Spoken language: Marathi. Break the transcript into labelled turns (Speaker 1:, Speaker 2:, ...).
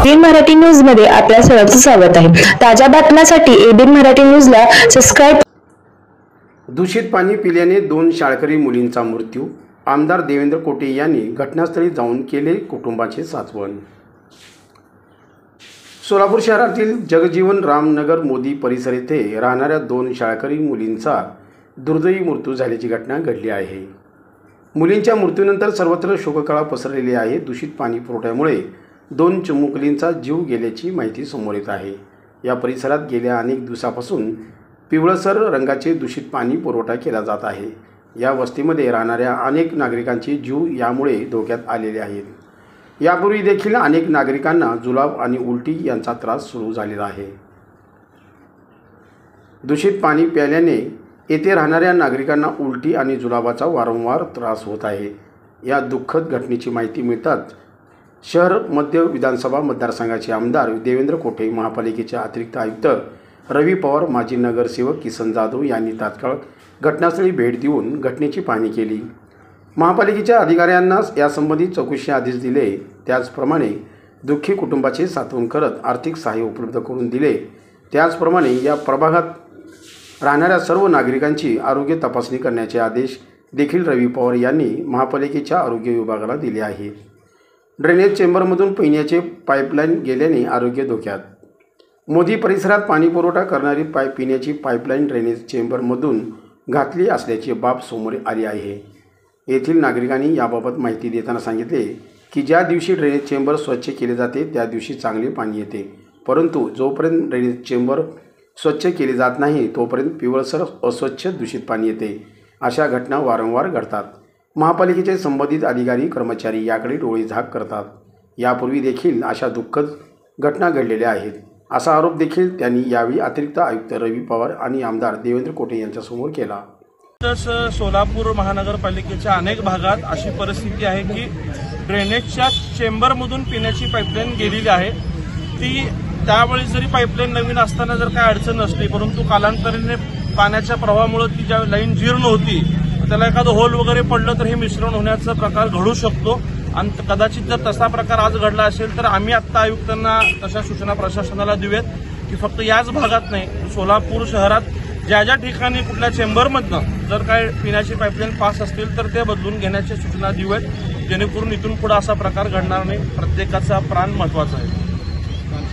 Speaker 1: एबीएन मराठी न्यूज मध्ये आपल्या सर्वांचं स्वागत आहे। ताज्या बातम्यांसाठी एबीएन मराठी न्यूजला सबस्क्राइब।
Speaker 2: दूषित पाणी पिल्याने 2 शाळकरी मुलींचा मृत्यू। आमदार देवेंद्र कोटे यांनी घटनास्थळी जाऊन केले कुटुंबाचे सांत्वन। सोलापूर शहरातील जगजीवन रामनगर मोदी परिसर येथे राहणाऱ्या 2 शाळकरी मुलींचा दुर्दैवी मृत्यू झाल्याची घटना घडली आहे। मुलींच्या मृत्यूनंतर सर्वत्र शोककळा पसरलेली आहे। दूषित पाणी पुरवठ्यामुळे 2 चिमुकलींचा जीव गेल्याची माहिती समोर येत आहे। या परिसरात गेल्या अनेक दिवसापासून पिवळसर रंगाचे दूषित पाणी पुरवठा केला जात आहे। या वस्तीमध्ये राहणाऱ्या अनेक नागरिकांचे जीव यामुळे धोक्यात आलेले आहेत। यापूर्वी देखील अनेक नागरिकांना जुलाब आणि उलटी यांचा त्रास सुरू झालेला आहे। दूषित पाणी प्यायल्याने येथे राहणाऱ्या नागरिकांना उलटी आणि जुलाबाचा वारंवार त्रास होत आहे। या दुःखद घटनेची माहिती मिळताच शहर मध्य विधानसभा मतदारसंघाचे आमदार देवेंद्र कोटे, महापालिकेचे अतिरिक्त आयुक्त रवी पवार, माजी नगरसेवक किसन जाधव यांनी तात्काळ घटनास्थळी भेट देऊन घटनेची पाहणी केली। महापालिकेच्या अधिकाऱ्यांना यासंबंधी चौकशी आदेश दिले। त्याचप्रमाणे दुःखी कुटुंबाचे सांत्वन करत आर्थिक सहाय्य उपलब्ध करून दिले। त्याचप्रमाणे या प्रभागात राहणाऱ्या सर्व नागरिकांची आरोग्य तपासणी करण्याचे आदेश देखील रवी पवार यांनी महापालिकेच्या आरोग्य विभागाला दिले आहेत। ड्रेनेज चेंबरमधून पिण्याचे पाईपलाईन गेल्याने आरोग्य धोक्यात। मोदी परिसरात पाणी पुरवठा करणारी पिण्याची पाईपलाईन ड्रेनेज चेंबरमधून घातली असल्याची बाब समोर आली आहे। येथील नागरिकांनी याबाबत माहिती देताना सांगितले की ज्या दिवशी ड्रेनेज चेंबर स्वच्छ केले जाते त्या दिवशी चांगले पाणी येते, परंतु जोपर्यंत ड्रेनेज चेंबर स्वच्छ केले जात नाही तोपर्यंत पिवळसर अस्वच्छ दूषित पाणी येते। अशा घटना वारंवार घडतात। महापालिकेचे संबंधित अधिकारी कर्मचारी याकडे डोळेझाक करतात। यापूर्वी देखील अशा दुःखद घटना घडलेल्या आहेत, असा आरोप देखील त्यांनी यावेळी अतिरिक्त आयुक्त रवी पवार आणि आमदार देवेंद्र कोटे यांच्यासमोर केला।
Speaker 3: सोलापूर महानगरपालिकेच्या अनेक भागात अशी परिस्थिती आहे की ड्रेनेजच्या चेंबरमधून पिण्याची पाईपलाईन गेलेली आहे। ती त्यावेळी जरी पाईपलाईन नवीन असताना जर काही अडचण नसली, परंतु कालांतराने पाण्याच्या प्रवाहामुळे ती ज्या लाईन जीर्ण होती त्याला एखादं होल वगैरे पडलं तर हे मिश्रण होण्याचा प्रकार घडू शकतो। आणि कदाचित जर तसा प्रकार आज घडला असेल तर आम्ही आत्ता आयुक्तांना तशा सूचना प्रशासनाला देऊयात की फक्त याच भागात नाही, सोलापूर शहरात ज्या ज्या ठिकाणी कुठल्या चेंबरमधनं जर काय पिण्याची पाईपलाईन पास असतील तर ते बदलून घेण्याच्या सूचना देऊयात, जेणेकरून इथून पुढे असा प्रकार घडणार नाही। प्रत्येकाचा प्राण महत्त्वाचा आहे।